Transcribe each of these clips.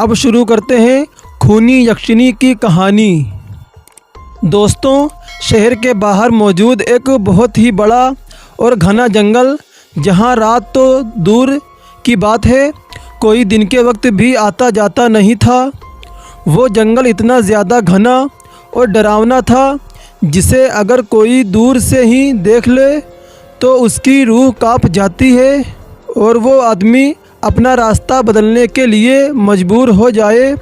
अब शुरू करते हैं खूनी यक्षिनी की कहानी। दोस्तों, शहर के बाहर मौजूद एक बहुत ही बड़ा और घना जंगल, जहां रात तो दूर की बात है, कोई दिन के वक्त भी आता जाता नहीं था। वो जंगल इतना ज़्यादा घना और डरावना था जिसे अगर कोई दूर से ही देख ले तो उसकी रूह कांप जाती है और वो आदमी अपना रास्ता बदलने के लिए मजबूर हो जाए।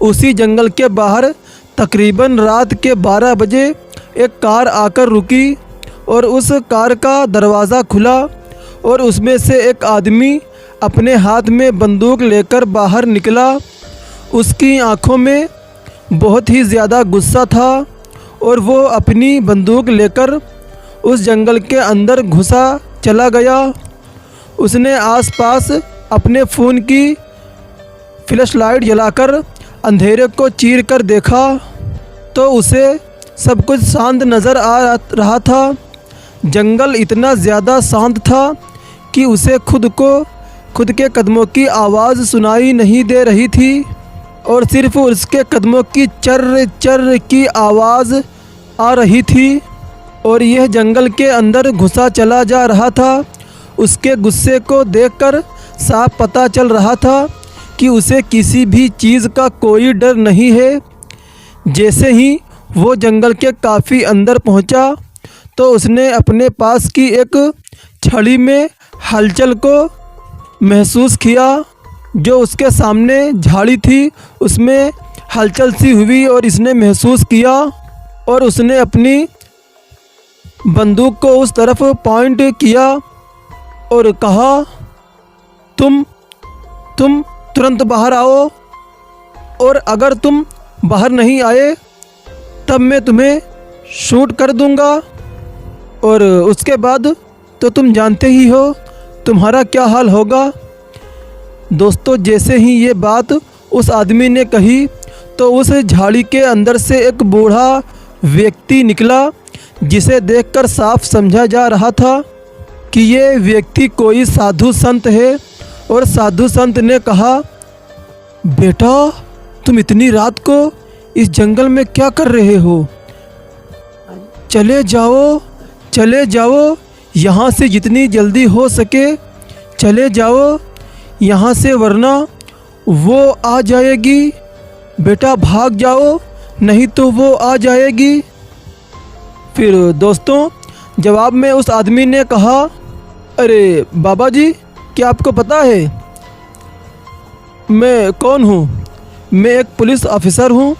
उसी जंगल के बाहर तकरीबन रात के 12 बजे एक कार आकर रुकी और उस कार का दरवाज़ा खुला और उसमें से एक आदमी अपने हाथ में बंदूक लेकर बाहर निकला। उसकी आंखों में बहुत ही ज़्यादा गुस्सा था और वो अपनी बंदूक लेकर उस जंगल के अंदर घुसा चला गया। उसने आसपास अपने फ़ोन की फ्लैशलाइट जलाकर अंधेरे को चीर कर देखा तो उसे सब कुछ शांत नज़र आ रहा था। जंगल इतना ज़्यादा शांत था कि उसे खुद के कदमों की आवाज़ सुनाई नहीं दे रही थी और सिर्फ उसके कदमों की चर्र चर्र की आवाज़ आ रही थी और यह जंगल के अंदर घुसा चला जा रहा था। उसके गुस्से को देखकर साफ पता चल रहा था कि उसे किसी भी चीज़ का कोई डर नहीं है। जैसे ही वो जंगल के काफ़ी अंदर पहुंचा तो उसने अपने पास की एक छड़ी में हलचल को महसूस किया। जो उसके सामने झाड़ी थी उसमें हलचल सी हुई और इसने महसूस किया और उसने अपनी बंदूक को उस तरफ पॉइंट किया और कहा, तुम तुरंत बाहर आओ और अगर तुम बाहर नहीं आए तब मैं तुम्हें शूट कर दूंगा और उसके बाद तो तुम जानते ही हो तुम्हारा क्या हाल होगा। दोस्तों, जैसे ही ये बात उस आदमी ने कही तो उस झाड़ी के अंदर से एक बूढ़ा व्यक्ति निकला जिसे देखकर साफ समझा जा रहा था कि ये व्यक्ति कोई साधु संत है। और साधु संत ने कहा, बेटा तुम इतनी रात को इस जंगल में क्या कर रहे हो? चले जाओ यहाँ से जितनी जल्दी हो सके चले जाओ यहाँ से, वरना वो आ जाएगी। बेटा भाग जाओ नहीं तो वो आ जाएगी। फिर दोस्तों, जवाब में उस आदमी ने कहा, अरे बाबा जी, क्या आपको पता है मैं कौन हूँ? मैं एक पुलिस ऑफिसर हूँ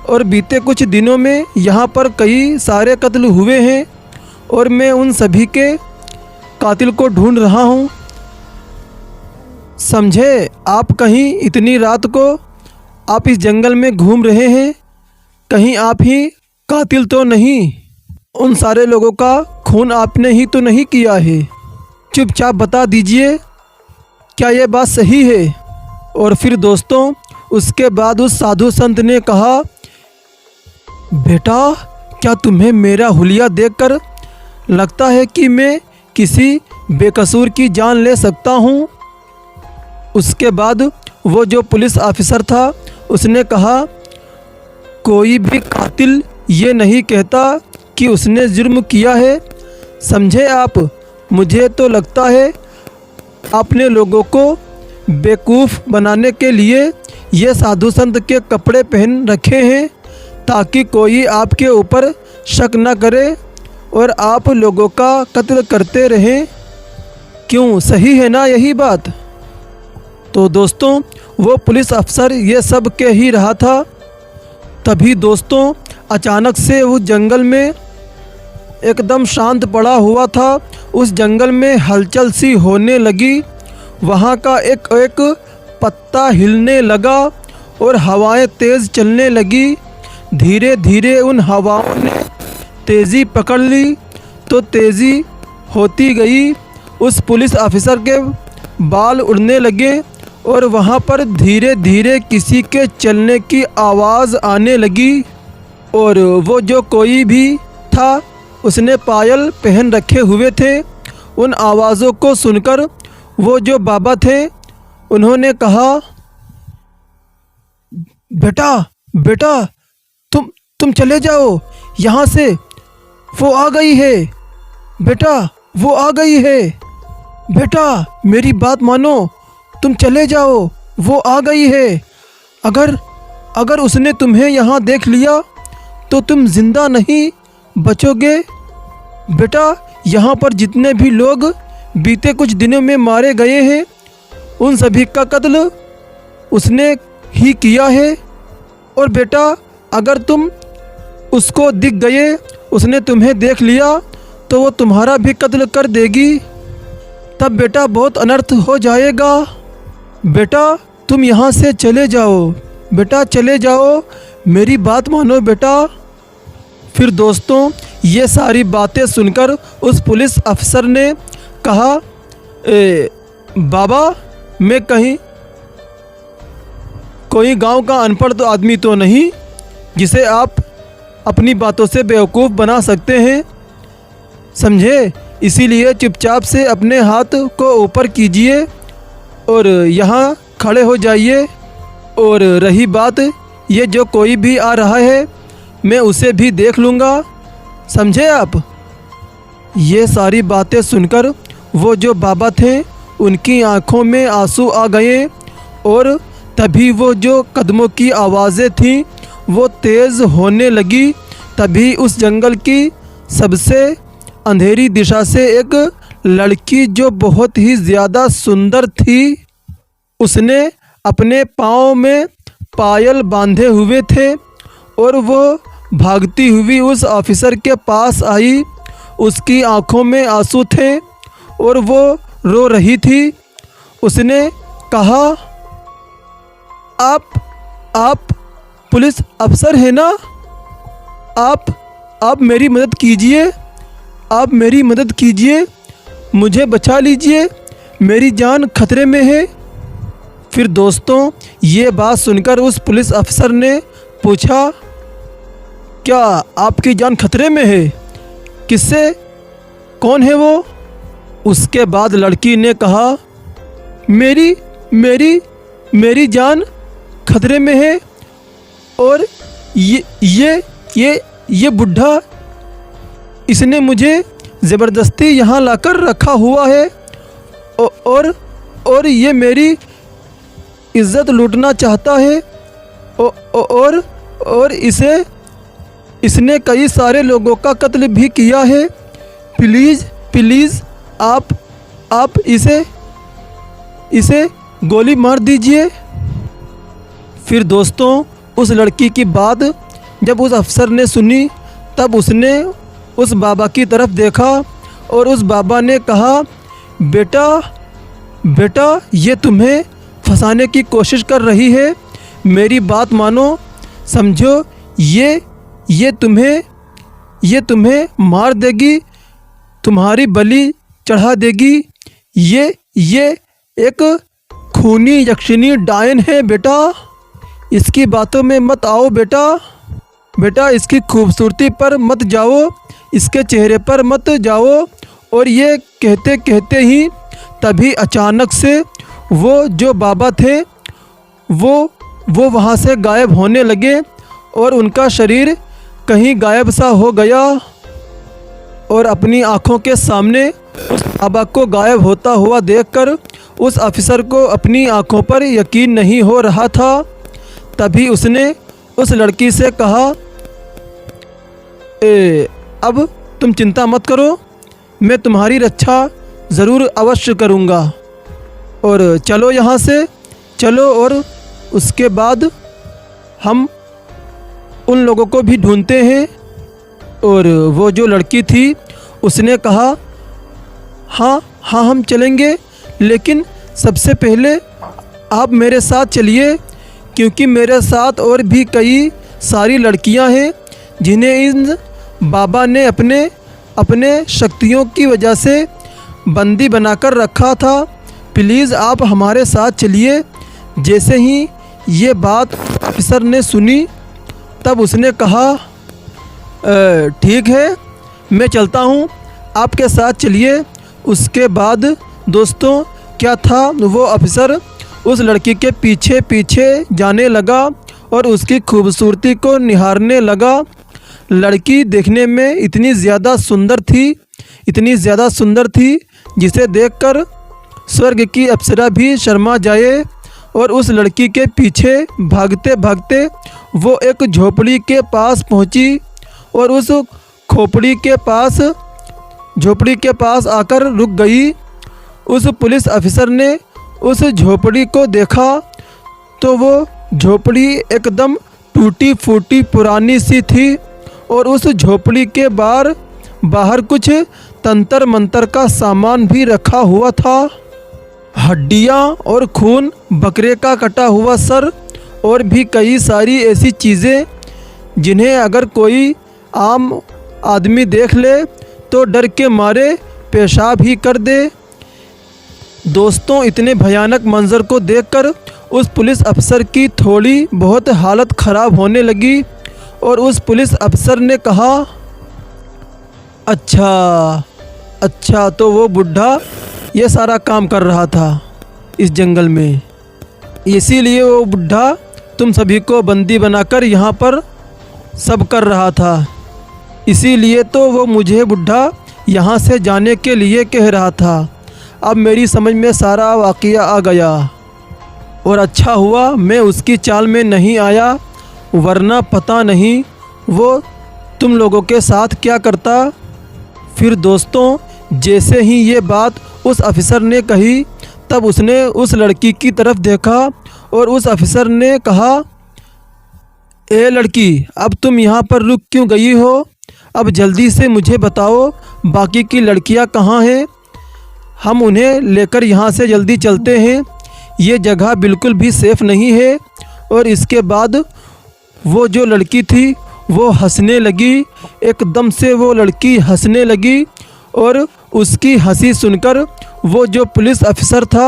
और बीते कुछ दिनों में यहाँ पर कई सारे कत्ल हुए हैं और मैं उन सभी के कातिल को ढूंढ रहा हूँ। समझे आप, कहीं इतनी रात को आप इस जंगल में घूम रहे हैं, कहीं आप ही कातिल तो नहीं? उन सारे लोगों का खून आपने ही तो नहीं किया है? चुपचाप बता दीजिए, क्या ये बात सही है? और फिर दोस्तों, उसके बाद उस साधु संत ने कहा, बेटा क्या तुम्हें मेरा हुलिया देखकर लगता है कि मैं किसी बेकसूर की जान ले सकता हूँ? उसके बाद वो जो पुलिस ऑफिसर था उसने कहा, कोई भी कातिल ये नहीं कहता कि उसने जुर्म किया है। समझे आप, मुझे तो लगता है आपने लोगों को बेवकूफ़ बनाने के लिए ये साधु संत के कपड़े पहन रखे हैं ताकि कोई आपके ऊपर शक न करे और आप लोगों का कत्ल करते रहें। क्यों, सही है ना यही बात? तो दोस्तों, वो पुलिस अफसर ये सब कह ही रहा था। तभी दोस्तों, अचानक से उस जंगल में एकदम शांत पड़ा हुआ था। उस जंगल में हलचल सी होने लगी। वहाँ का एक एक पत्ता हिलने लगा और हवाएं तेज़ चलने लगी। धीरे धीरे उन हवाओं ने तेज़ी पकड़ ली तो तेज़ी होती गई। उस पुलिस ऑफिसर के बाल उड़ने लगे और वहाँ पर धीरे धीरे किसी के चलने की आवाज़ आने लगी और वो जो कोई भी था उसने पायल पहन रखे हुए थे। उन आवाज़ों को सुनकर वो जो बाबा थे उन्होंने कहा, बेटा बेटा, तुम चले जाओ यहाँ से, वो आ गई है। बेटा वो आ गई है। बेटा मेरी बात मानो, तुम चले जाओ, वो आ गई है। अगर उसने तुम्हें यहाँ देख लिया तो तुम जिंदा नहीं बचोगे। बेटा यहाँ पर जितने भी लोग बीते कुछ दिनों में मारे गए हैं, उन सभी का कत्ल उसने ही किया है। और बेटा अगर तुम उसको दिख गए, उसने तुम्हें देख लिया, तो वो तुम्हारा भी कत्ल कर देगी। तब बेटा बहुत अनर्थ हो जाएगा। बेटा तुम यहाँ से चले जाओ, बेटा चले जाओ, मेरी बात मानो बेटा। फिर दोस्तों ये सारी बातें सुनकर उस पुलिस अफसर ने कहा, बाबा मैं कहीं कोई गांव का अनपढ़ तो आदमी तो नहीं जिसे आप अपनी बातों से बेवकूफ़ बना सकते हैं, समझे। इसीलिए चुपचाप से अपने हाथ को ऊपर कीजिए और यहाँ खड़े हो जाइए। और रही बात ये, जो कोई भी आ रहा है मैं उसे भी देख लूँगा, समझे आप। ये सारी बातें सुनकर वो जो बाबा थे उनकी आंखों में आंसू आ गए। और तभी वो जो कदमों की आवाज़ें थीं वो तेज़ होने लगी। तभी उस जंगल की सबसे अंधेरी दिशा से एक लड़की जो बहुत ही ज़्यादा सुंदर थी, उसने अपने पाँव में पायल बांधे हुए थे और वो भागती हुई उस ऑफिसर के पास आई। उसकी आंखों में आंसू थे और वो रो रही थी। उसने कहा, आप पुलिस अफसर हैं ना? आप मेरी मदद कीजिए, आप मेरी मदद कीजिए, मुझे बचा लीजिए, मेरी जान खतरे में है। फिर दोस्तों ये बात सुनकर उस पुलिस अफसर ने पूछा, क्या आपकी जान खतरे में है? किससे? कौन है वो? उसके बाद लड़की ने कहा, मेरी जान खतरे में है और ये बुढ़ा, इसने मुझे ज़बरदस्ती यहाँ लाकर रखा हुआ है और ये मेरी इज़्ज़त लूटना चाहता है और इसने कई सारे लोगों का कत्ल भी किया है। प्लीज़ आप इसे गोली मार दीजिए। फिर दोस्तों उस लड़की की बात जब उस अफसर ने सुनी, तब उसने उस बाबा की तरफ देखा और उस बाबा ने कहा, बेटा ये तुम्हें फंसाने की कोशिश कर रही है, मेरी बात मानो, समझो ये तुम्हें मार देगी, तुम्हारी बलि चढ़ा देगी। ये एक खूनी यक्षिणी डायन है बेटा, इसकी बातों में मत आओ बेटा इसकी खूबसूरती पर मत जाओ, इसके चेहरे पर मत जाओ। और ये कहते कहते ही तभी अचानक से वो जो बाबा थे वो वहाँ से गायब होने लगे और उनका शरीर कहीं गायब सा हो गया। और अपनी आँखों के सामने उस बाबा को गायब होता हुआ देखकर उस ऑफिसर को अपनी आँखों पर यकीन नहीं हो रहा था। तभी उसने उस लड़की से कहा, अब तुम चिंता मत करो, मैं तुम्हारी रक्षा ज़रूर अवश्य करूँगा, और चलो यहाँ से चलो। और उसके बाद हम उन लोगों को भी ढूंढते हैं। और वो जो लड़की थी उसने कहा, हाँ हम चलेंगे, लेकिन सबसे पहले आप मेरे साथ चलिए, क्योंकि मेरे साथ और भी कई सारी लड़कियां हैं जिन्हें इन बाबा ने अपने शक्तियों की वजह से बंदी बनाकर रखा था। प्लीज़ आप हमारे साथ चलिए। जैसे ही ये बात ऑफिसर ने सुनी, तब उसने कहा, ठीक है मैं चलता हूँ, आपके साथ चलिए। उसके बाद दोस्तों क्या था, वो ऑफिसर उस लड़की के पीछे पीछे जाने लगा और उसकी खूबसूरती को निहारने लगा। लड़की देखने में इतनी ज़्यादा सुंदर थी जिसे देखकर स्वर्ग की अप्सरा भी शर्मा जाए। और उस लड़की के पीछे भागते भागते वो एक झोपड़ी के पास पहुंची और उस झोपड़ी के पास आकर रुक गई। उस पुलिस अफसर ने उस झोपड़ी को देखा तो वो झोपड़ी एकदम टूटी फूटी पुरानी सी थी और उस झोपड़ी के बाहर कुछ तंत्र मंत्र का सामान भी रखा हुआ था। हड्डियाँ और खून, बकरे का कटा हुआ सर और भी कई सारी ऐसी चीज़ें जिन्हें अगर कोई आम आदमी देख ले तो डर के मारे पेशाब ही कर दे। दोस्तों, इतने भयानक मंजर को देखकर उस पुलिस अफसर की थोड़ी बहुत हालत ख़राब होने लगी और उस पुलिस अफसर ने कहा, अच्छा तो वो बुढ़ा ये सारा काम कर रहा था इस जंगल में, इसीलिए वो बुढ़ा तुम सभी को बंदी बनाकर यहाँ पर सब कर रहा था, इसीलिए तो वो मुझे बुढ़ा यहाँ से जाने के लिए कह रहा था। अब मेरी समझ में सारा वाक़या आ गया और अच्छा हुआ मैं उसकी चाल में नहीं आया, वरना पता नहीं वो तुम लोगों के साथ क्या करता। फिर दोस्तों, जैसे ही ये बात उस अफसर ने कही तब उसने उस लड़की की तरफ देखा और उस अफसर ने कहा, ए लड़की, अब तुम यहाँ पर रुक क्यों गई हो? अब जल्दी से मुझे बताओ बाकी की लड़कियाँ कहाँ हैं? हम उन्हें लेकर यहाँ से जल्दी चलते हैं, ये जगह बिल्कुल भी सेफ़ नहीं है। और इसके बाद वो जो लड़की थी वो हंसने लगी, एकदम से वो लड़की हंसने लगी और उसकी हंसी सुनकर वो जो पुलिस अफसर था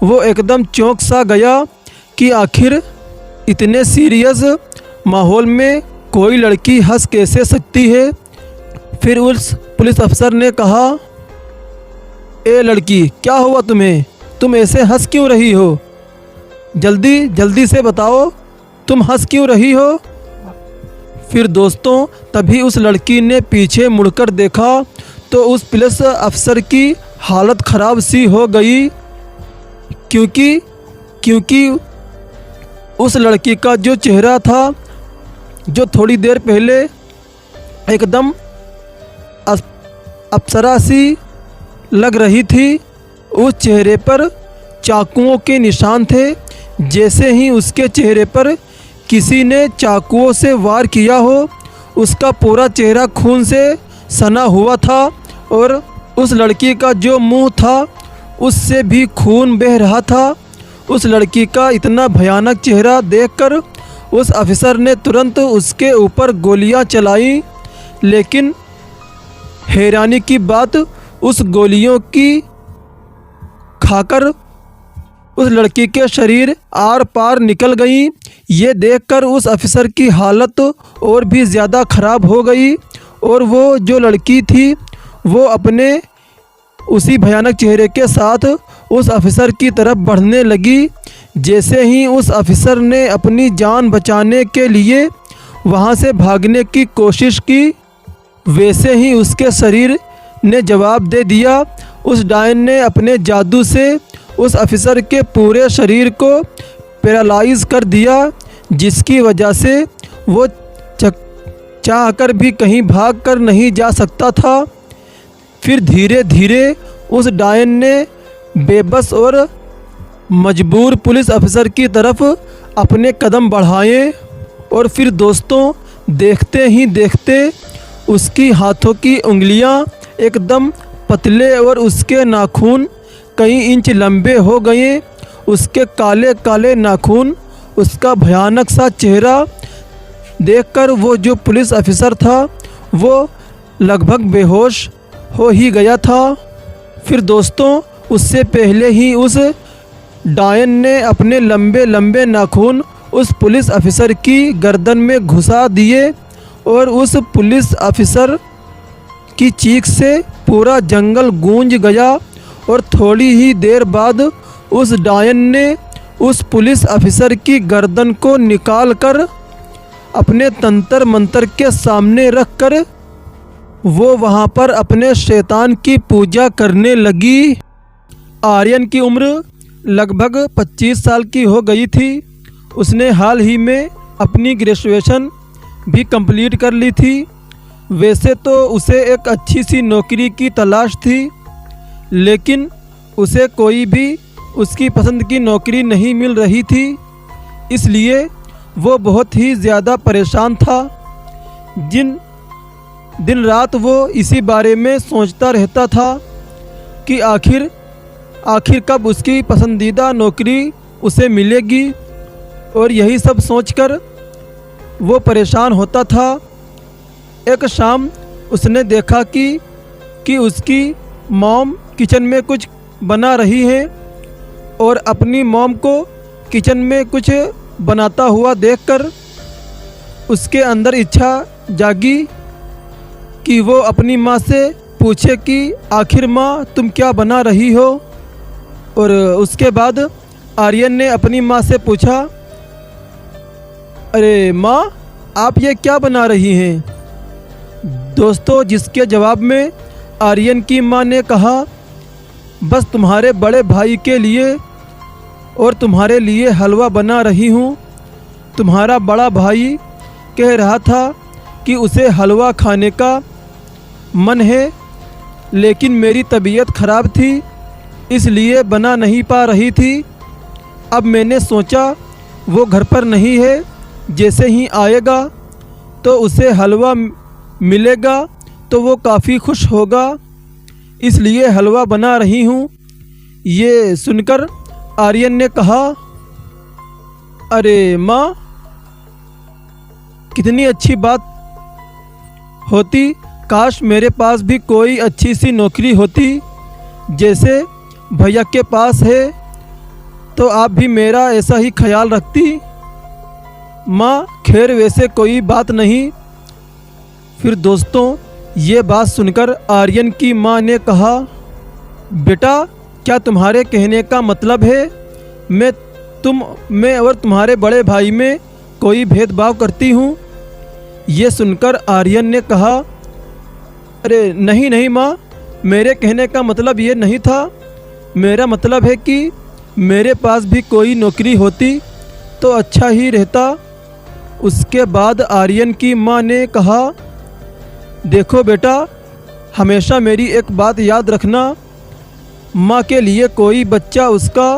वो एकदम चौंक सा गया कि आखिर इतने सीरियस माहौल में कोई लड़की हंस कैसे सकती है। फिर उस पुलिस अफसर ने कहा, ए लड़की, क्या हुआ तुम्हें? तुम ऐसे हंस क्यों रही हो? जल्दी से बताओ, तुम हंस क्यों रही हो? फिर दोस्तों, तभी उस लड़की ने पीछे मुड़कर देखा तो उस पुलिस अफसर की हालत ख़राब सी हो गई, क्योंकि उस लड़की का जो चेहरा था, जो थोड़ी देर पहले एकदम अप्सरा सी लग रही थी, उस चेहरे पर चाकुओं के निशान थे। जैसे ही उसके चेहरे पर किसी ने चाकुओं से वार किया हो, उसका पूरा चेहरा खून से सना हुआ था और उस लड़की का जो मुंह था उससे भी खून बह रहा था। उस लड़की का इतना भयानक चेहरा देखकर उस अफसर ने तुरंत उसके ऊपर गोलियां चलाई, लेकिन हैरानी की बात, उस गोलियों की खाकर उस लड़की के शरीर आर पार निकल गई। ये देखकर उस अफसर की हालत और भी ज़्यादा ख़राब हो गई और वो जो लड़की थी वो अपने उसी भयानक चेहरे के साथ उस अफसर की तरफ बढ़ने लगी। जैसे ही उस अफसर ने अपनी जान बचाने के लिए वहाँ से भागने की कोशिश की, वैसे ही उसके शरीर ने जवाब दे दिया। उस डायन ने अपने जादू से उस अफसर के पूरे शरीर को पैरालाइज कर दिया, जिसकी वजह से वो चाहकर भी कहीं भाग कर नहीं जा सकता था। फिर धीरे धीरे उस डायन ने बेबस और मजबूर पुलिस अफसर की तरफ अपने कदम बढ़ाए और फिर दोस्तों, देखते ही देखते उसकी हाथों की उंगलियां एकदम पतले और उसके नाखून कई इंच लंबे हो गए। उसके काले काले नाखून, उसका भयानक सा चेहरा देखकर वो जो पुलिस अफसर था वो लगभग बेहोश हो ही गया था। फिर दोस्तों, उससे पहले ही उस डायन ने अपने लंबे लंबे नाखून उस पुलिस अफसर की गर्दन में घुसा दिए और उस पुलिस अफसर की चीख से पूरा जंगल गूंज गया और थोड़ी ही देर बाद उस डायन ने उस पुलिस ऑफिसर की गर्दन को निकालकर अपने तंत्र मंत्र के सामने रखकर वो वहाँ पर अपने शैतान की पूजा करने लगी। आर्यन की उम्र लगभग 25 साल की हो गई थी। उसने हाल ही में अपनी ग्रेजुएशन भी कंप्लीट कर ली थी। वैसे तो उसे एक अच्छी सी नौकरी की तलाश थी, लेकिन उसे कोई भी उसकी पसंद की नौकरी नहीं मिल रही थी। इसलिए वो बहुत ही ज़्यादा परेशान था। दिन रात वो इसी बारे में सोचता रहता था कि आखिर कब उसकी पसंदीदा नौकरी उसे मिलेगी, और यही सब सोचकर वो परेशान होता था। एक शाम उसने देखा कि उसकी मॉम किचन में कुछ बना रही है, और अपनी मॉम को किचन में कुछ बनाता हुआ देखकर उसके अंदर इच्छा जागी कि वो अपनी माँ से पूछे कि आखिर माँ तुम क्या बना रही हो। और उसके बाद आर्यन ने अपनी माँ से पूछा, अरे माँ आप ये क्या बना रही हैं? दोस्तों, जिसके जवाब में आर्यन की माँ ने कहा, बस तुम्हारे बड़े भाई के लिए और तुम्हारे लिए हलवा बना रही हूँ। तुम्हारा बड़ा भाई कह रहा था कि उसे हलवा खाने का मन है, लेकिन मेरी तबीयत ख़राब थी इसलिए बना नहीं पा रही थी। अब मैंने सोचा वो घर पर नहीं है, जैसे ही आएगा तो उसे हलवा मिलेगा तो वो काफ़ी खुश होगा, इसलिए हलवा बना रही हूँ। ये सुनकर आर्यन ने कहा, अरे माँ कितनी अच्छी बात होती, काश मेरे पास भी कोई अच्छी सी नौकरी होती जैसे भैया के पास है, तो आप भी मेरा ऐसा ही ख्याल रखती। माँ खैर वैसे कोई बात नहीं। फिर दोस्तों, ये बात सुनकर आर्यन की माँ ने कहा, बेटा क्या तुम्हारे कहने का मतलब है मैं और तुम्हारे बड़े भाई में कोई भेदभाव करती हूँ? ये सुनकर आर्यन ने कहा, अरे नहीं माँ, मेरे कहने का मतलब ये नहीं था। मेरा मतलब है कि मेरे पास भी कोई नौकरी होती तो अच्छा ही रहता। उसके बाद आर्यन की माँ ने कहा, देखो बेटा, हमेशा मेरी एक बात याद रखना, माँ के लिए कोई बच्चा उसका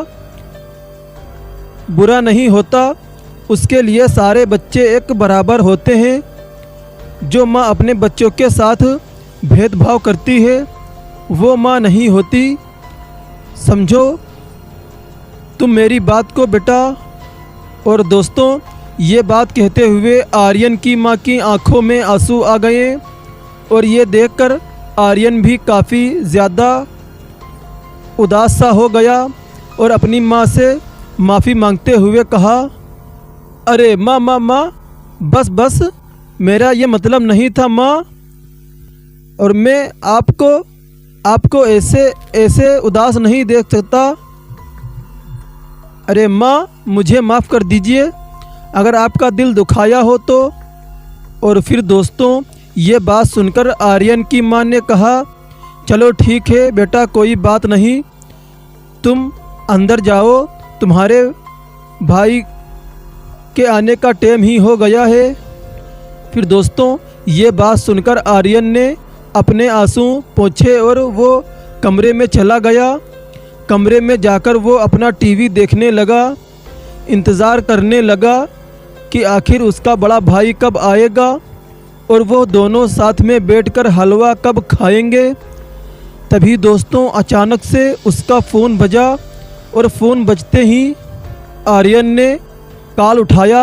बुरा नहीं होता, उसके लिए सारे बच्चे एक बराबर होते हैं। जो माँ अपने बच्चों के साथ भेदभाव करती है वो माँ नहीं होती। समझो तुम मेरी बात को बेटा। और दोस्तों, ये बात कहते हुए आर्यन की माँ की आंखों में आंसू आ गए, और ये देखकर आर्यन भी काफ़ी ज़्यादा उदास सा हो गया और अपनी माँ से माफ़ी मांगते हुए कहा, अरे माँ बस मेरा ये मतलब नहीं था माँ, और मैं आपको ऐसे उदास नहीं देख सकता। अरे माँ मुझे माफ़ कर दीजिए अगर आपका दिल दुखाया हो तो। और फिर दोस्तों, ये बात सुनकर आर्यन की माँ ने कहा, चलो ठीक है बेटा, कोई बात नहीं, तुम अंदर जाओ, तुम्हारे भाई के आने का टाइम ही हो गया है। फिर दोस्तों, ये बात सुनकर आर्यन ने अपने आंसू पोंछे और वो कमरे में चला गया। कमरे में जाकर वो अपना टीवी देखने लगा, इंतज़ार करने लगा कि आखिर उसका बड़ा भाई कब आएगा और वो दोनों साथ में बैठकर हलवा कब खाएंगे। तभी दोस्तों अचानक से उसका फ़ोन बजा, और फ़ोन बजते ही आर्यन ने कॉल उठाया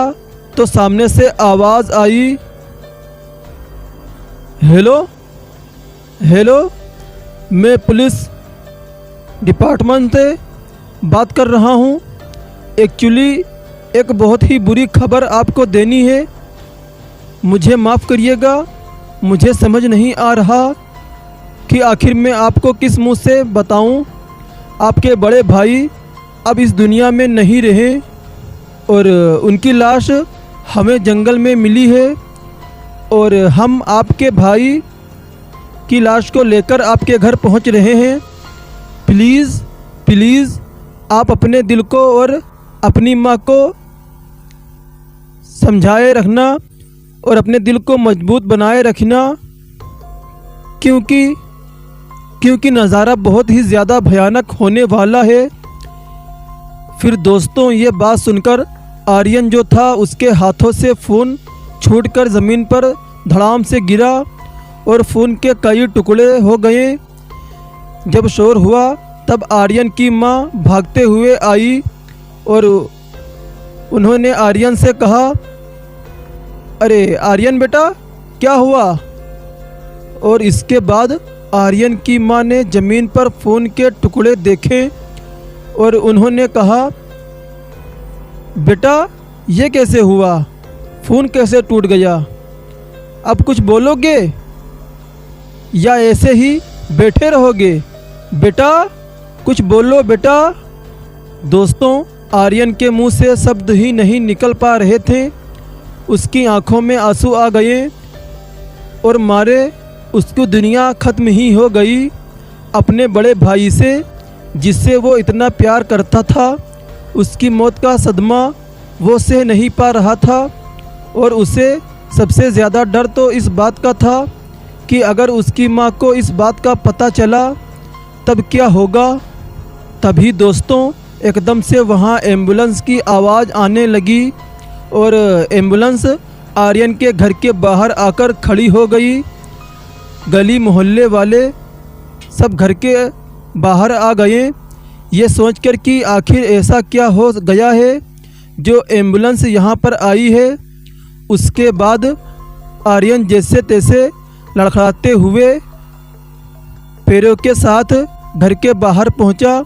तो सामने से आवाज़ आई, हेलो, मैं पुलिस डिपार्टमेंट से बात कर रहा हूँ। एक्चुअली एक बहुत ही बुरी खबर आपको देनी है। मुझे माफ़ करिएगा, मुझे समझ नहीं आ रहा कि आखिर मैं आपको किस मुंह से बताऊं। आपके बड़े भाई अब इस दुनिया में नहीं रहे और उनकी लाश हमें जंगल में मिली है और हम आपके भाई की लाश को लेकर आपके घर पहुंच रहे हैं। प्लीज़ प्लीज़ आप अपने दिल को और अपनी माँ को समझाए रखना और अपने दिल को मजबूत बनाए रखना, क्योंकि नज़ारा बहुत ही ज़्यादा भयानक होने वाला है। फिर दोस्तों ये बात सुनकर आर्यन जो था उसके हाथों से फ़ोन छूटकर ज़मीन पर धड़ाम से गिरा और फ़ोन के कई टुकड़े हो गए। जब शोर हुआ तब आर्यन की माँ भागते हुए आई और उन्होंने आर्यन से कहा, अरे आर्यन बेटा क्या हुआ? और इसके बाद आर्यन की माँ ने ज़मीन पर फ़ोन के टुकड़े देखे और उन्होंने कहा, बेटा ये कैसे हुआ? फ़ोन कैसे टूट गया? अब कुछ बोलोगे या ऐसे ही बैठे रहोगे? बेटा कुछ बोलो बेटा। दोस्तों आर्यन के मुंह से शब्द ही नहीं निकल पा रहे थे। उसकी आंखों में आंसू आ गए और मारे उसकी दुनिया ख़त्म ही हो गई। अपने बड़े भाई से जिससे वो इतना प्यार करता था, उसकी मौत का सदमा वो सह नहीं पा रहा था और उसे सबसे ज़्यादा डर तो इस बात का था कि अगर उसकी माँ को इस बात का पता चला तब क्या होगा। तभी दोस्तों एकदम से वहाँ एम्बुलेंस की आवाज़ आने लगी और एम्बुलेंस आर्यन के घर के बाहर आकर खड़ी हो गई। गली मोहल्ले वाले सब घर के बाहर आ गए, ये सोचकर कि आखिर ऐसा क्या हो गया है जो एम्बुलेंस यहाँ पर आई है। उसके बाद आर्यन जैसे तैसे लड़खड़ाते हुए पैरों के साथ घर के बाहर पहुँचा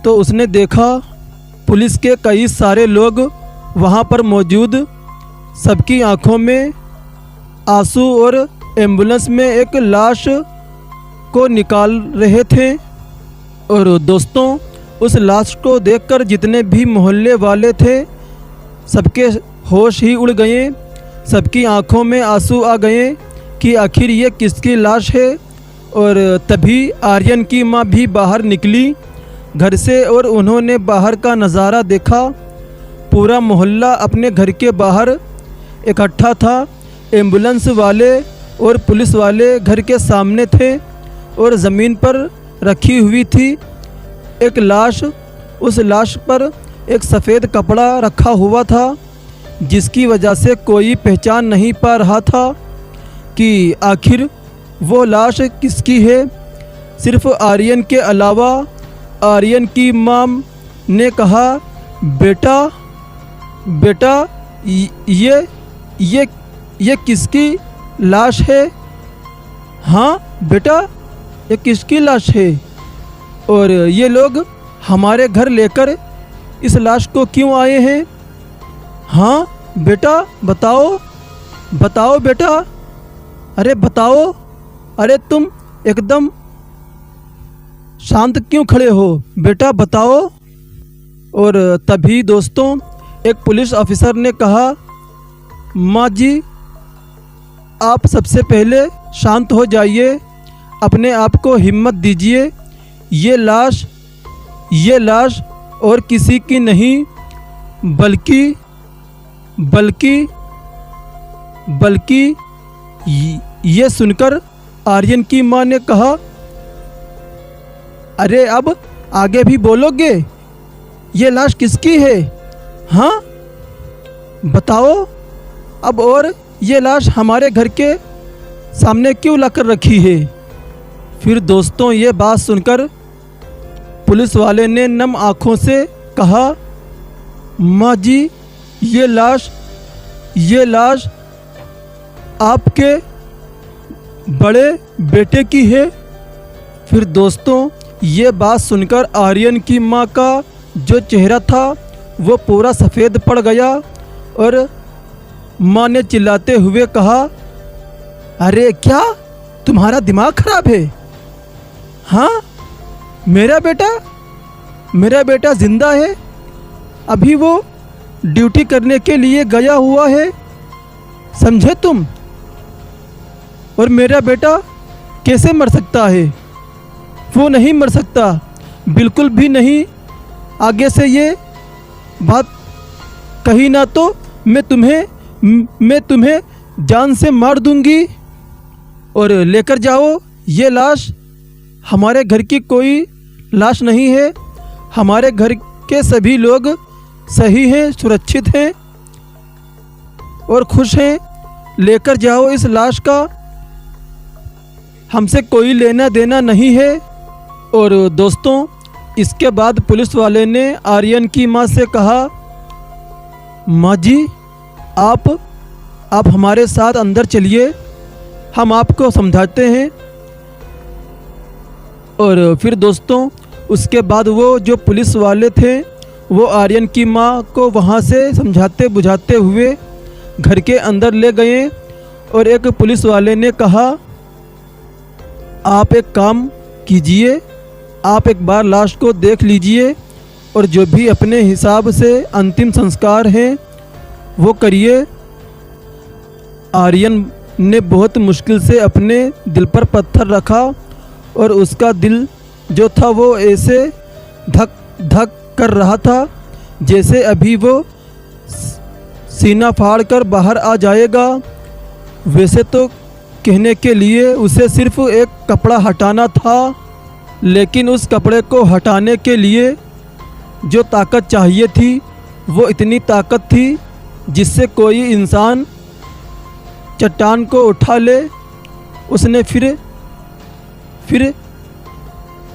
तो उसने देखा पुलिस के कई सारे लोग वहाँ पर मौजूद, सबकी आंखों में आंसू और एम्बुलेंस में एक लाश को निकाल रहे थे। और दोस्तों उस लाश को देखकर जितने भी मोहल्ले वाले थे सबके होश ही उड़ गए, सबकी आंखों में आंसू आ गए कि आखिर ये किसकी लाश है। और तभी आर्यन की माँ भी बाहर निकली घर से और उन्होंने बाहर का नज़ारा देखा। पूरा मोहल्ला अपने घर के बाहर इकट्ठा था। एम्बुलेंस वाले और पुलिस वाले घर के सामने थे और ज़मीन पर रखी हुई थी एक लाश। उस लाश पर एक सफ़ेद कपड़ा रखा हुआ था जिसकी वजह से कोई पहचान नहीं पा रहा था कि आखिर वो लाश किसकी है। सिर्फ आर्यन के अलावा आर्यन की माँ ने कहा, बेटा बेटा ये किसकी लाश है? हाँ बेटा ये किसकी लाश है और ये लोग हमारे घर लेकर इस लाश को क्यों आए हैं? हाँ बेटा बताओ बताओ बेटा, अरे बताओ, अरे तुम एकदम शांत क्यों खड़े हो, बेटा बताओ। और तभी दोस्तों एक पुलिस ऑफिसर ने कहा, माँ जी आप सबसे पहले शांत हो जाइए, अपने आप को हिम्मत दीजिए। ये लाश और किसी की नहीं बल्कि ये सुनकर आर्यन की माँ ने कहा, अरे अब आगे भी बोलोगे? ये लाश किसकी है? हाँ बताओ अब, और ये लाश हमारे घर के सामने क्यों लाकर रखी है? फिर दोस्तों ये बात सुनकर पुलिस वाले ने नम आँखों से कहा, माँ जी ये लाश आपके बड़े बेटे की है। फिर दोस्तों ये बात सुनकर आर्यन की माँ का जो चेहरा था वो पूरा सफ़ेद पड़ गया और माँ ने चिल्लाते हुए कहा, अरे क्या तुम्हारा दिमाग खराब है? हाँ मेरा बेटा मेरा बेटा ज़िंदा है, अभी वो ड्यूटी करने के लिए गया हुआ है, समझे तुम? और मेरा बेटा कैसे मर सकता है? वो नहीं मर सकता, बिल्कुल भी नहीं। आगे से ये बात कही ना तो मैं तुम्हें जान से मार दूंगी। और लेकर जाओ ये लाश, हमारे घर की कोई लाश नहीं है, हमारे घर के सभी लोग सही हैं, सुरक्षित हैं और खुश हैं। लेकर जाओ इस लाश का, हमसे कोई लेना देना नहीं है। और दोस्तों, इसके बाद पुलिस वाले ने आर्यन की माँ से कहा, माँ जी आप हमारे साथ अंदर चलिए, हम आपको समझाते हैं। और फिर दोस्तों, उसके बाद वो जो पुलिस वाले थे वो आर्यन की माँ को वहाँ से समझाते बुझाते हुए घर के अंदर ले गए। और एक पुलिस वाले ने कहा, आप एक काम कीजिए, आप एक बार लाश को देख लीजिए और जो भी अपने हिसाब से अंतिम संस्कार है वो करिए। आर्यन ने बहुत मुश्किल से अपने दिल पर पत्थर रखा और उसका दिल जो था वो ऐसे धक धक कर रहा था जैसे अभी वो सीना फाड़ कर बाहर आ जाएगा। वैसे तो कहने के लिए उसे सिर्फ एक कपड़ा हटाना था, लेकिन उस कपड़े को हटाने के लिए जो ताकत चाहिए थी वो इतनी ताकत थी जिससे कोई इंसान चट्टान को उठा ले। उसने फिर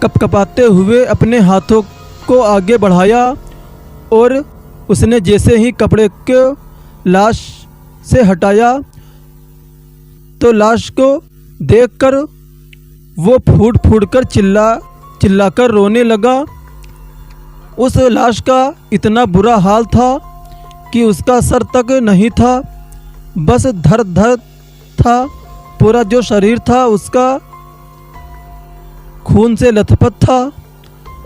कपकपाते हुए अपने हाथों को आगे बढ़ाया और उसने जैसे ही कपड़े को लाश से हटाया तो लाश को देखकर वो फूट फूट कर चिल्लाकर रोने लगा। उस लाश का इतना बुरा हाल था कि उसका सर तक नहीं था, बस धड़ धड़ था। पूरा जो शरीर था उसका खून से लथपथ था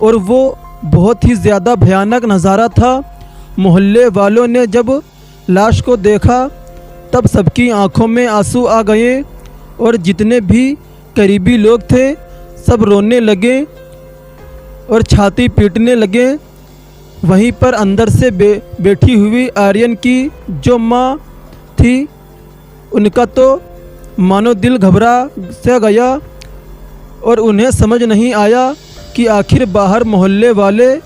और वो बहुत ही ज़्यादा भयानक नज़ारा था। मोहल्ले वालों ने जब लाश को देखा तब सबकी आंखों में आंसू आ गए और जितने भी करीबी लोग थे सब रोने लगे और छाती पीटने लगे। वहीं पर अंदर से बैठी हुई आर्यन की जो माँ थी, उनका तो मानो दिल घबरा सा गया और उन्हें समझ नहीं आया कि आखिर बाहर मोहल्ले वाले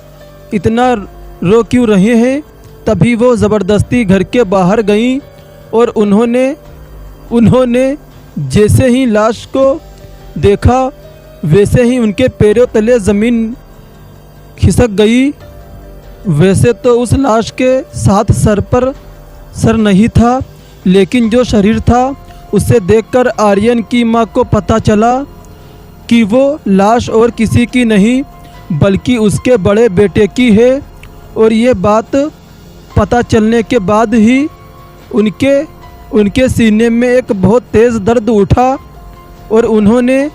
इतना रो क्यों रहे हैं। तभी वो ज़बरदस्ती घर के बाहर गईं और उन्होंने जैसे ही लाश को देखा वैसे ही उनके पैरों तले ज़मीन खिसक गई। वैसे तो उस लाश के साथ सर नहीं था, लेकिन जो शरीर था उसे देखकर आर्यन की माँ को पता चला कि वो लाश और किसी की नहीं बल्कि उसके बड़े बेटे की है। और ये बात पता चलने के बाद ही उनके सीने में एक बहुत तेज़ दर्द उठा और उन्होंने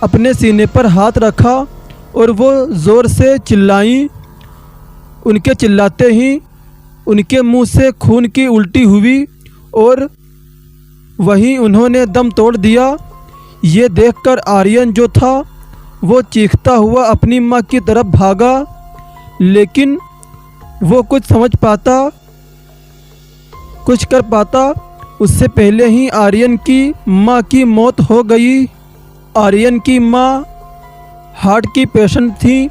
अपने सीने पर हाथ रखा और वो ज़ोर से चिल्लाई। उनके चिल्लाते ही उनके मुंह से खून की उल्टी हुई और वहीं उन्होंने दम तोड़ दिया। ये देखकर आर्यन जो था वो चीखता हुआ अपनी माँ की तरफ भागा, लेकिन वो कुछ कर पाता उससे पहले ही आर्यन की माँ की मौत हो गई। आर्यन की माँ हार्ट की पेशेंट थी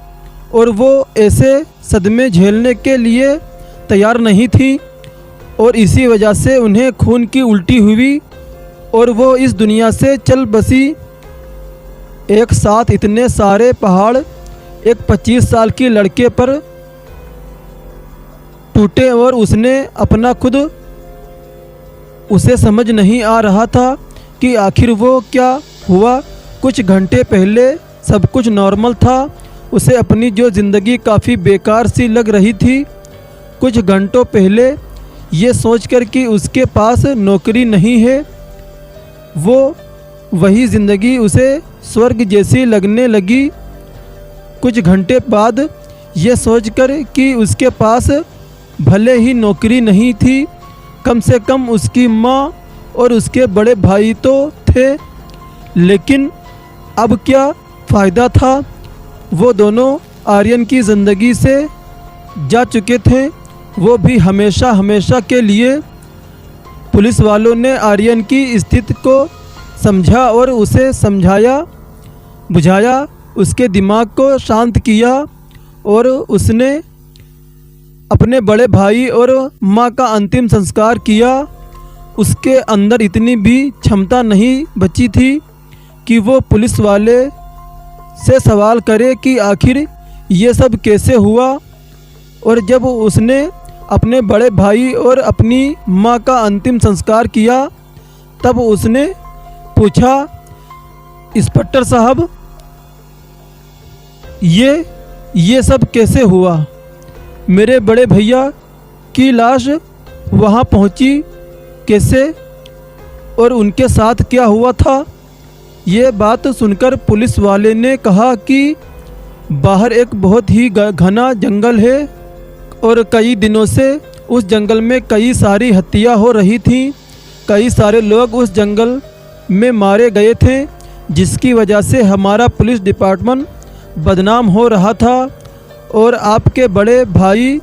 और वो ऐसे सदमे झेलने के लिए तैयार नहीं थी और इसी वजह से उन्हें खून की उल्टी हुई और वो इस दुनिया से चल बसी। एक साथ इतने सारे पहाड़ एक 25 साल की लड़के पर टूटे और उसने अपना खुद उसे समझ नहीं आ रहा था कि आखिर वो क्या हुआ। कुछ घंटे पहले सब कुछ नॉर्मल था, उसे अपनी जो ज़िंदगी काफ़ी बेकार सी लग रही थी। कुछ घंटों पहले ये सोचकर कि उसके पास नौकरी नहीं है, वो वही ज़िंदगी उसे स्वर्ग जैसी लगने लगी। कुछ घंटे बाद ये सोचकर कि उसके पास भले ही नौकरी नहीं थी, कम से कम उसकी माँ और उसके बड़े भाई तो थे, लेकिन अब क्या फ़ायदा था। वो दोनों आर्यन की ज़िंदगी से जा चुके थे, वो भी हमेशा हमेशा के लिए। पुलिस वालों ने आर्यन की स्थिति को समझा और उसे समझाया बुझाया, उसके दिमाग को शांत किया और उसने अपने बड़े भाई और माँ का अंतिम संस्कार किया। उसके अंदर इतनी भी क्षमता नहीं बची थी कि वो पुलिस वाले से सवाल करे कि आखिर ये सब कैसे हुआ। और जब उसने अपने बड़े भाई और अपनी माँ का अंतिम संस्कार किया, तब उसने पूछा, इंस्पेक्टर साहब, ये सब कैसे हुआ? मेरे बड़े भैया की लाश वहाँ पहुँची कैसे और उनके साथ क्या हुआ था? ये बात सुनकर पुलिस वाले ने कहा कि बाहर एक बहुत ही घना जंगल है और कई दिनों से उस जंगल में कई सारी हत्या हो रही थी। कई सारे लोग उस जंगल में मारे गए थे, जिसकी वजह से हमारा पुलिस डिपार्टमेंट बदनाम हो रहा था और आपके बड़े भाई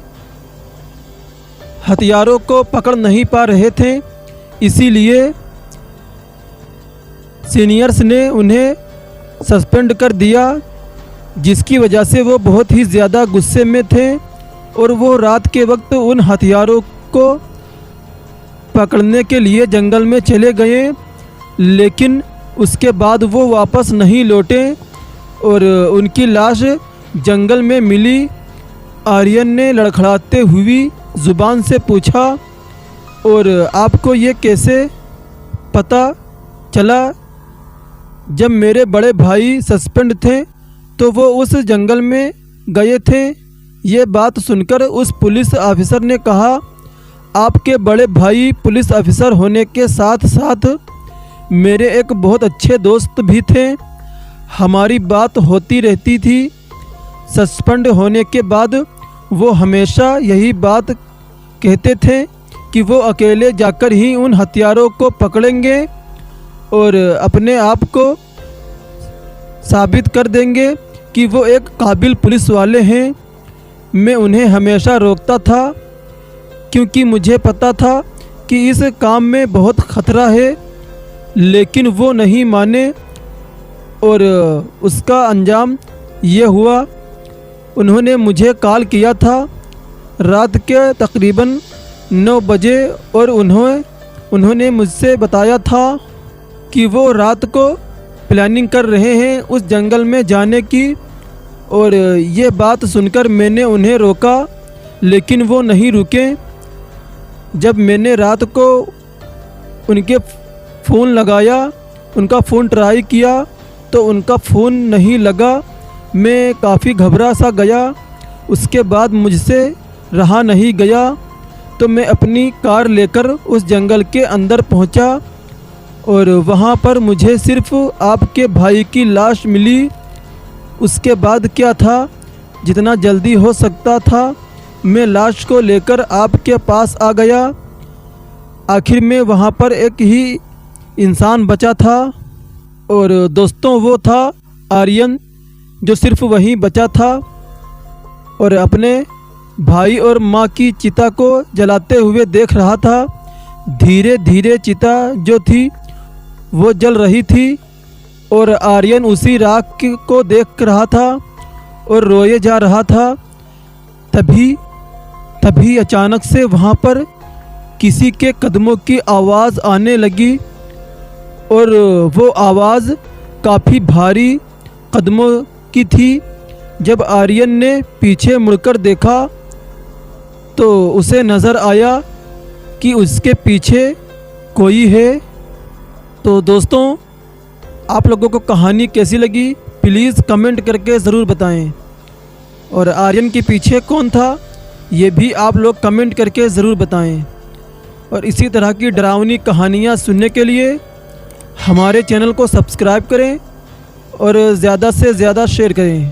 हथियारों को पकड़ नहीं पा रहे थे। इसीलिए सीनियर्स ने उन्हें सस्पेंड कर दिया, जिसकी वजह से वो बहुत ही ज़्यादा गुस्से में थे और वो रात के वक्त उन हथियारों को पकड़ने के लिए जंगल में चले गए, लेकिन उसके बाद वो वापस नहीं लौटे और उनकी लाश जंगल में मिली। आर्यन ने लड़खड़ाते हुई ज़ुबान से पूछा, और आपको ये कैसे पता चला? जब मेरे बड़े भाई सस्पेंड थे तो वो उस जंगल में गए थे। ये बात सुनकर उस पुलिस ऑफिसर ने कहा, आपके बड़े भाई पुलिस ऑफिसर होने के साथ साथ मेरे एक बहुत अच्छे दोस्त भी थे। हमारी बात होती रहती थी। सस्पेंड होने के बाद वो हमेशा यही बात कहते थे कि वो अकेले जाकर ही उन हथियारों को पकड़ेंगे और अपने आप को साबित कर देंगे कि वो एक काबिल पुलिस वाले हैं। मैं उन्हें हमेशा रोकता था क्योंकि मुझे पता था कि इस काम में बहुत ख़तरा है, लेकिन वो नहीं माने और उसका अंजाम ये हुआ। उन्होंने मुझे कॉल किया था रात के तकरीबन 9 बजे और उन्होंने मुझसे बताया था कि वो रात को प्लानिंग कर रहे हैं उस जंगल में जाने की। और ये बात सुनकर मैंने उन्हें रोका, लेकिन वो नहीं रुके। जब मैंने रात को उनके फ़ोन लगाया, उनका फ़ोन ट्राई किया तो उनका फ़ोन नहीं लगा। मैं काफ़ी घबरा सा गया। उसके बाद मुझसे रहा नहीं गया तो मैं अपनी कार लेकर उस जंगल के अंदर पहुंचा और वहां पर मुझे सिर्फ आपके भाई की लाश मिली। उसके बाद क्या था, जितना जल्दी हो सकता था मैं लाश को लेकर आपके पास आ गया। आखिर में वहां पर एक ही इंसान बचा था और दोस्तों वो था आर्यन, जो सिर्फ वहीं बचा था और अपने भाई और माँ की चिता को जलाते हुए देख रहा था। धीरे धीरे चिता जो थी वो जल रही थी और आर्यन उसी राख को देख रहा था और रोए जा रहा था। तभी अचानक से वहाँ पर किसी के कदमों की आवाज़ आने लगी और वो आवाज़ काफ़ी भारी कदमों की थी। जब आर्यन ने पीछे मुड़कर देखा तो उसे नज़र आया कि उसके पीछे कोई है। तो दोस्तों, आप लोगों को कहानी कैसी लगी प्लीज़ कमेंट करके ज़रूर बताएं, और आर्यन के पीछे कौन था ये भी आप लोग कमेंट करके ज़रूर बताएं। और इसी तरह की डरावनी कहानियाँ सुनने के लिए हमारे चैनल को सब्सक्राइब करें और ज़्यादा से ज़्यादा शेयर करें।